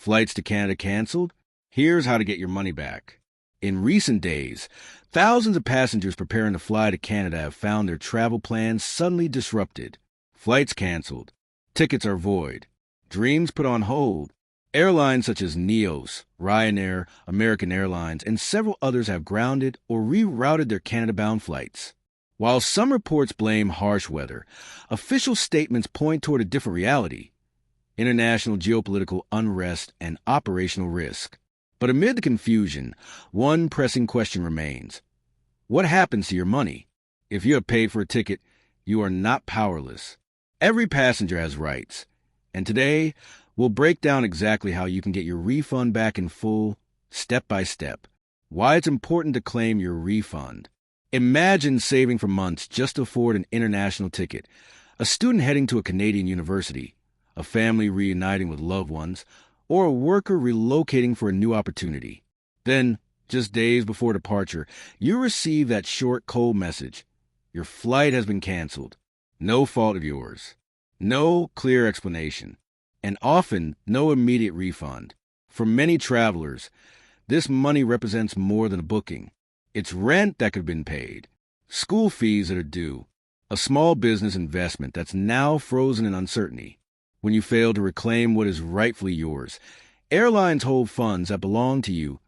Flights to Canada canceled? Here's how to get your money back. In recent days, thousands of passengers preparing to fly to Canada have found their travel plans suddenly disrupted. Flights canceled. Tickets are void. Dreams put on hold. Airlines such as Neos, Ryanair, American Airlines, and several others have grounded or rerouted their Canada-bound flights. While some reports blame harsh weather, official statements point toward a different reality: international geopolitical unrest and operational risk. But amid the confusion, one pressing question remains. What happens to your money? If you have paid for a ticket, you are not powerless. Every passenger has rights. And today, we'll break down exactly how you can get your refund back in full, step by step. Why it's important to claim your refund. Imagine saving for months just to afford an international ticket, a student heading to a Canadian university, a family reuniting with loved ones, or a worker relocating for a new opportunity. Then, just days before departure, you receive that short, cold message. Your flight has been canceled. No fault of yours. No clear explanation. And often, no immediate refund. For many travelers, this money represents more than a booking. It's rent that could have been paid, school fees that are due, a small business investment that's now frozen in uncertainty. When you fail to reclaim what is rightfully yours, airlines hold funds that belong to you,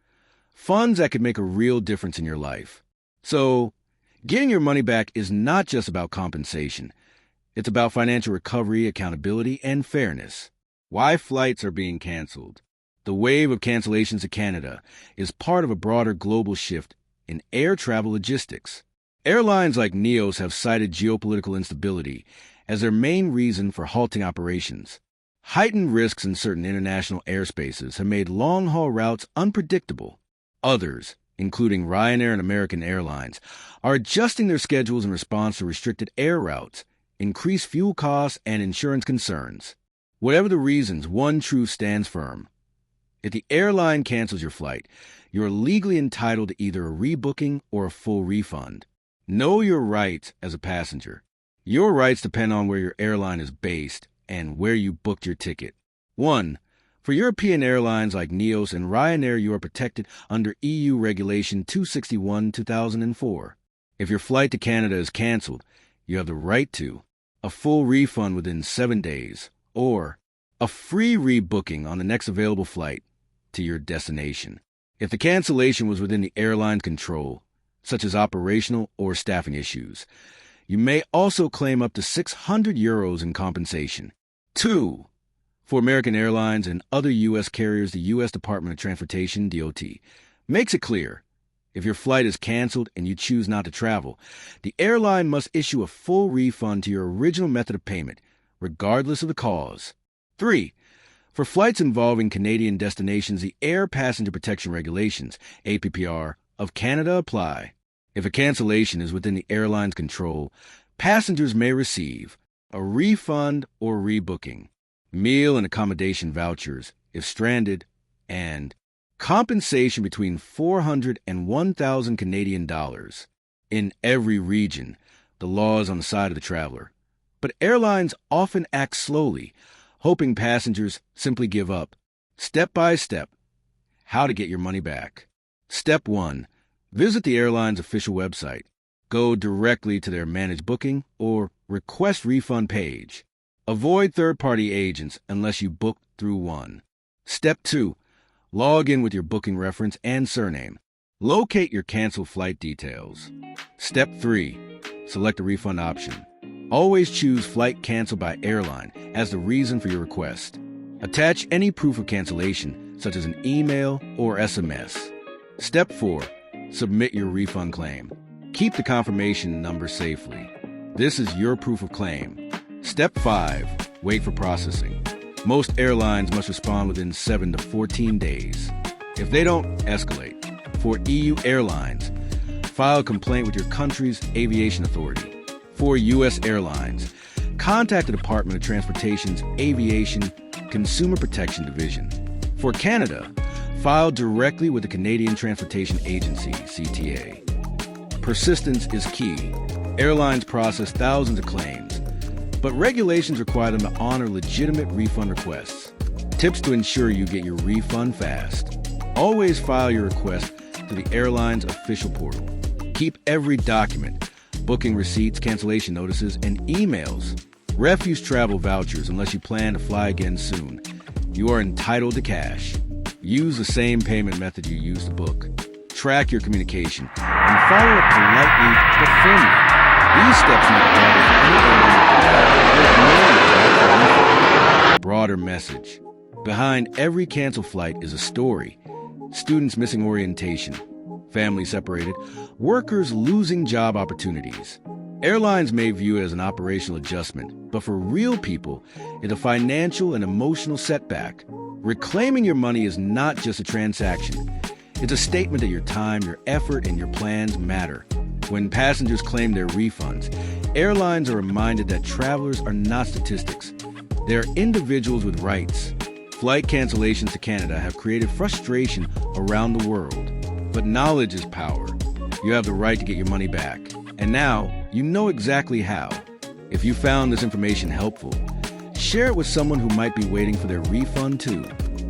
funds that could make a real difference in your life. So, getting your money back is not just about compensation. It's about financial recovery, accountability, and fairness. Why flights are being canceled. The wave of cancellations to Canada is part of a broader global shift in air travel logistics. Airlines like Neos have cited geopolitical instability as their main reason for halting operations. Heightened risks in certain international airspaces have made long-haul routes unpredictable. Others, including Ryanair and American Airlines, are adjusting their schedules in response to restricted air routes, increased fuel costs, and insurance concerns. Whatever the reasons, one truth stands firm. If the airline cancels your flight, you're legally entitled to either a rebooking or a full refund. Know your rights as a passenger. Your rights depend on where your airline is based and where you booked your ticket. 1. For European airlines like Neos and Ryanair, you are protected under EU Regulation 261/2004. If your flight to Canada is canceled, you have the right to a full refund within 7 days or a free rebooking on the next available flight to your destination. If the cancellation was within the airline's control, such as operational or staffing issues, you may also claim up to €600 in compensation. 2. For American Airlines and other U.S. carriers, the U.S. Department of Transportation, DOT, makes it clear, if your flight is canceled and you choose not to travel, the airline must issue a full refund to your original method of payment, regardless of the cause. 3. For flights involving Canadian destinations, the Air Passenger Protection Regulations, APPR, of Canada apply. If a cancellation is within the airline's control, passengers may receive a refund or rebooking, meal and accommodation vouchers if stranded, and compensation between $400 and $1,000 Canadian dollars. In every region, the law is on the side of the traveler. But airlines often act slowly, hoping passengers simply give up. Step by step, how to get your money back. Step 1. Visit the airline's official website. Go directly to their Manage Booking or Request Refund page. Avoid third-party agents unless you book through one. Step 2. Log in with your booking reference and surname. Locate your canceled flight details. Step 3. Select a refund option. Always choose Flight Canceled by Airline as the reason for your request. Attach any proof of cancellation, such as an email or SMS. Step 4. Submit your refund claim. Keep the confirmation number safely. This is your proof of claim. Step 5. Wait for processing. Most airlines must respond within 7 to 14 days. If they don't, escalate. For EU airlines, file a complaint with your country's aviation authority. For U.S. airlines, contact the Department of Transportation's Aviation Consumer Protection Division. For Canada, file directly with the Canadian Transportation Agency, CTA. Persistence is key. Airlines process thousands of claims, but regulations require them to honor legitimate refund requests. Tips to ensure you get your refund fast. Always file your request to the airline's official portal. Keep every document, booking receipts, cancellation notices, and emails. Refuse travel vouchers unless you plan to fly again soon. You are entitled to cash. Use the same payment method you used to book. Track your communication and follow up politely but firmly. These steps make it harder for any airline. Broader message. Behind every canceled flight is a story. Students missing orientation, families separated, workers losing job opportunities. Airlines may view it as an operational adjustment, but for real people, it's a financial and emotional setback. Reclaiming your money is not just a transaction. It's a statement that your time, your effort, and your plans matter. When passengers claim their refunds, airlines are reminded that travelers are not statistics. They are individuals with rights. Flight cancellations to Canada have created frustration around the world. But knowledge is power. You have the right to get your money back. And now, you know exactly how. If you found this information helpful, share it with someone who might be waiting for their refund too.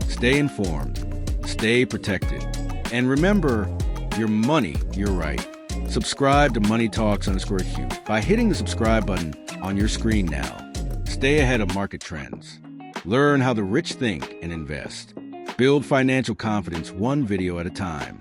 Stay informed, stay protected, and remember, your money, your right. Subscribe to Money Talks _Q by hitting the subscribe button on your screen now. Stay ahead of market trends. Learn how the rich think and invest. Build financial confidence one video at a time.